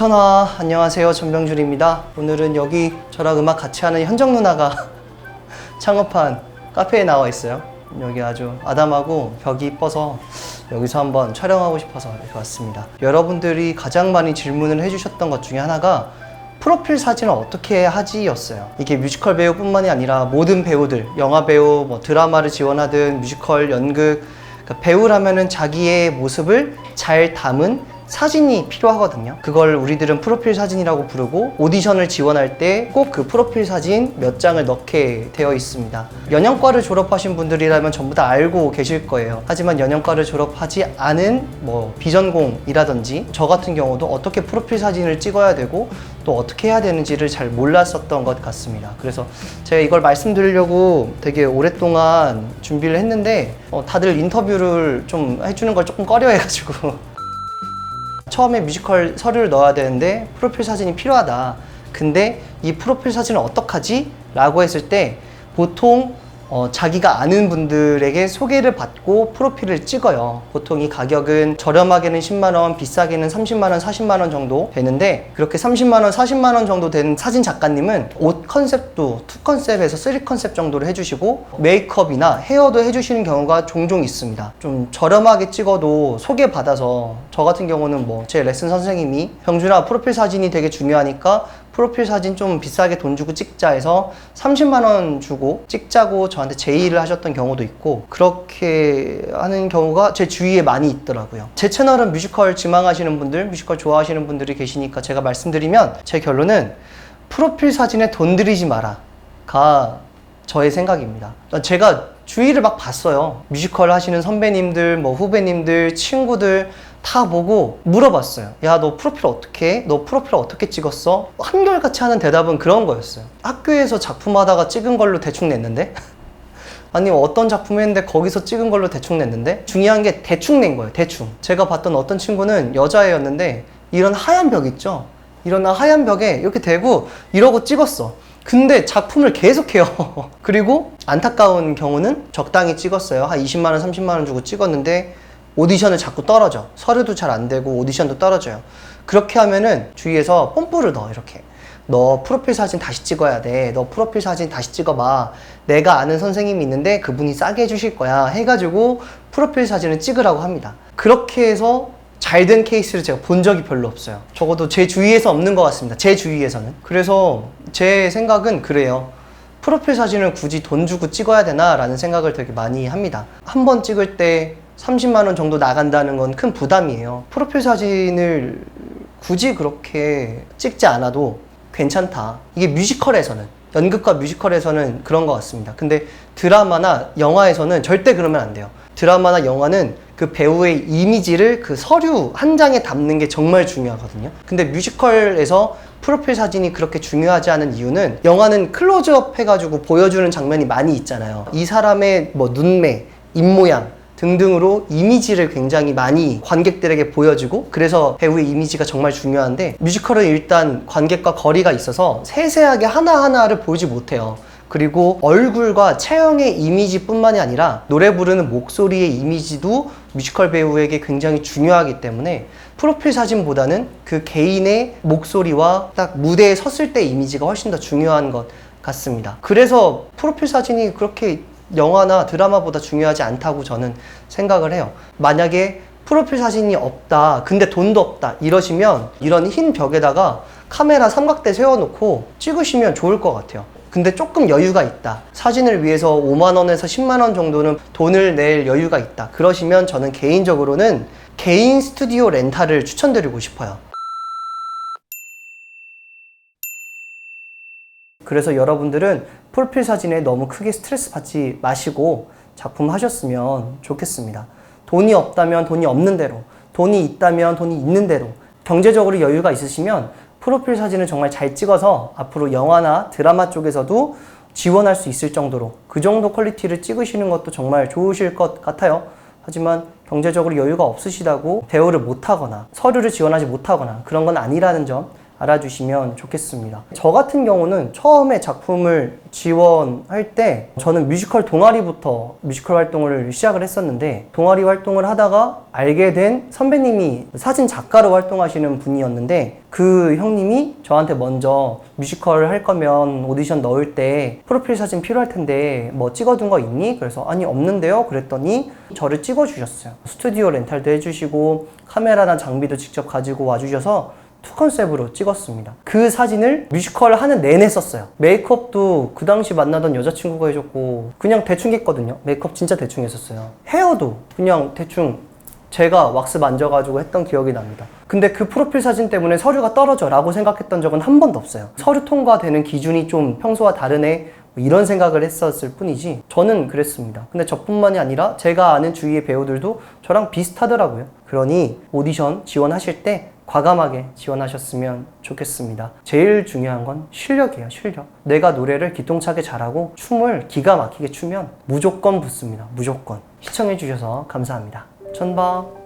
시청자 안녕하세요, 전병준입니다. 오늘은 여기 저랑 음악 같이 하는 현정 누나가 창업한 카페에 나와 있어요. 여기 아주 아담하고 벽이 이뻐서 여기서 한번 촬영하고 싶어서 이렇게 왔습니다. 여러분들이 가장 많이 질문을 해주셨던 것 중에 하나가 프로필 사진을 어떻게 하지 였어요. 이게 뮤지컬 배우뿐만이 아니라 모든 배우들, 영화 배우, 드라마를 지원하든 뮤지컬, 연극, 그러니까 배우라면은 자기의 모습을 잘 담은 사진이 필요하거든요. 그걸 우리들은 프로필 사진이라고 부르고 오디션을 지원할 때 꼭 그 프로필 사진 몇 장을 넣게 되어 있습니다. 연영과를 졸업하신 분들이라면 전부 다 알고 계실 거예요. 하지만 연영과를 졸업하지 않은 비전공이라든지 저 같은 경우도 어떻게 프로필 사진을 찍어야 되고 또 어떻게 해야 되는지를 잘 몰랐었던 것 같습니다. 그래서 제가 이걸 말씀드리려고 되게 오랫동안 준비를 했는데 다들 인터뷰를 좀 해주는 걸 조금 꺼려해가지고 처음에 뮤지컬 서류를 넣어야 되는데 프로필 사진이 필요하다. 근데 이 프로필 사진을 어떡하지? 라고 했을 때 보통 자기가 아는 분들에게 소개를 받고 프로필을 찍어요. 보통 이 가격은 저렴하게는 10만원, 비싸게는 30만원, 40만원 정도 되는데 그렇게 30만원, 40만원 정도 되는 사진 작가님은 옷 컨셉도 2컨셉에서 3컨셉 정도를 해주시고 메이크업이나 헤어도 해주시는 경우가 종종 있습니다. 좀 저렴하게 찍어도 소개받아서 저 같은 경우는 제 레슨 선생님이 병준아 프로필 사진이 되게 중요하니까 프로필 사진 좀 비싸게 돈 주고 찍자 해서 30만원 주고 찍자고 저한테 제의를 하셨던 경우도 있고 그렇게 하는 경우가 제 주위에 많이 있더라고요. 제 채널은 뮤지컬 지망하시는 분들, 뮤지컬 좋아하시는 분들이 계시니까 제가 말씀드리면 제 결론은 프로필 사진에 돈 들이지 마라가 저의 생각입니다. 제가 주위를 막 봤어요. 뮤지컬 하시는 선배님들, 후배님들, 친구들 다 보고 물어봤어요. 야, 너 프로필 어떻게 해? 너 프로필 어떻게 찍었어? 한결같이 하는 대답은 그런 거였어요. 학교에서 작품 하다가 찍은 걸로 대충 냈는데? 아니 어떤 작품 했는데 거기서 찍은 걸로 대충 냈는데? 중요한 게 대충 낸 거예요. 대충. 제가 봤던 어떤 친구는 여자애였는데 이런 하얀 벽 있죠? 이런 하얀 벽에 이렇게 대고 이러고 찍었어. 근데 작품을 계속해요. 그리고 안타까운 경우는 적당히 찍었어요. 한 20만원, 30만원 주고 찍었는데 오디션을 자꾸 떨어져. 서류도 잘 안 되고 오디션도 떨어져요. 그렇게 하면은 주위에서 뽐뿌를 넣어. 이렇게 너 프로필 사진 다시 찍어야 돼. 너 프로필 사진 다시 찍어봐. 내가 아는 선생님이 있는데 그분이 싸게 해주실 거야 해가지고 프로필 사진을 찍으라고 합니다. 그렇게 해서 잘 된 케이스를 제가 본 적이 별로 없어요. 적어도 제 주위에서 없는 것 같습니다. 제 주위에서는. 그래서 제 생각은 그래요. 프로필 사진을 굳이 돈 주고 찍어야 되나 라는 생각을 되게 많이 합니다. 한 번 찍을 때 30만원 정도 나간다는 건 큰 부담이에요. 프로필 사진을 굳이 그렇게 찍지 않아도 괜찮다. 이게 뮤지컬에서는, 연극과 뮤지컬에서는 그런 것 같습니다. 근데 드라마나 영화에서는 절대 그러면 안 돼요. 드라마나 영화는 그 배우의 이미지를 그 서류 한 장에 담는 게 정말 중요하거든요. 근데 뮤지컬에서 프로필 사진이 그렇게 중요하지 않은 이유는 영화는 클로즈업 해가지고 보여주는 장면이 많이 있잖아요. 이 사람의 눈매, 입모양 등등으로 이미지를 굉장히 많이 관객들에게 보여주고 그래서 배우의 이미지가 정말 중요한데 뮤지컬은 일단 관객과 거리가 있어서 세세하게 하나하나를 보지 못해요. 그리고 얼굴과 체형의 이미지뿐만이 아니라 노래 부르는 목소리의 이미지도 뮤지컬 배우에게 굉장히 중요하기 때문에 프로필 사진보다는 그 개인의 목소리와 딱 무대에 섰을 때 이미지가 훨씬 더 중요한 것 같습니다. 그래서 프로필 사진이 그렇게 영화나 드라마보다 중요하지 않다고 저는 생각을 해요. 만약에 프로필 사진이 없다, 근데 돈도 없다 이러시면 이런 흰 벽에다가 카메라 삼각대 세워놓고 찍으시면 좋을 것 같아요. 근데 조금 여유가 있다, 사진을 위해서 5만원에서 10만원 정도는 돈을 낼 여유가 있다 그러시면 저는 개인적으로는 개인 스튜디오 렌탈을 추천드리고 싶어요. 그래서 여러분들은 프로필 사진에 너무 크게 스트레스 받지 마시고 작품 하셨으면 좋겠습니다. 돈이 없다면 돈이 없는 대로, 돈이 있다면 돈이 있는 대로, 경제적으로 여유가 있으시면 프로필 사진을 정말 잘 찍어서 앞으로 영화나 드라마 쪽에서도 지원할 수 있을 정도로 그 정도 퀄리티를 찍으시는 것도 정말 좋으실 것 같아요. 하지만 경제적으로 여유가 없으시다고 배우를 못하거나 서류를 지원하지 못하거나 그런 건 아니라는 점 알아주시면 좋겠습니다. 저 같은 경우는 처음에 작품을 지원할 때 저는 뮤지컬 동아리부터 뮤지컬 활동을 시작을 했었는데, 동아리 활동을 하다가 알게 된 선배님이 사진 작가로 활동하시는 분이었는데, 그 형님이 저한테 먼저 뮤지컬 할 거면 오디션 넣을 때 프로필 사진 필요할 텐데 뭐 찍어둔 거 있니? 그래서 아니 없는데요? 그랬더니 저를 찍어주셨어요. 스튜디오 렌탈도 해주시고 카메라랑 장비도 직접 가지고 와주셔서 투 컨셉으로 찍었습니다. 그 사진을 뮤지컬 하는 내내 썼어요. 메이크업도 그 당시 만나던 여자친구가 해줬고 그냥 대충 했거든요. 메이크업 진짜 대충 했었어요. 헤어도 그냥 대충 제가 왁스 만져가지고 했던 기억이 납니다. 근데 그 프로필 사진 때문에 서류가 떨어져 라고 생각했던 적은 한 번도 없어요. 서류 통과되는 기준이 좀 평소와 다르네 뭐 이런 생각을 했었을 뿐이지 저는 그랬습니다. 근데 저뿐만이 아니라 제가 아는 주위의 배우들도 저랑 비슷하더라고요. 그러니 오디션 지원하실 때 과감하게 지원하셨으면 좋겠습니다. 제일 중요한 건 실력이에요, 실력. 내가 노래를 기똥차게 잘하고 춤을 기가 막히게 추면 무조건 붙습니다. 무조건. 시청해주셔서 감사합니다. 천박.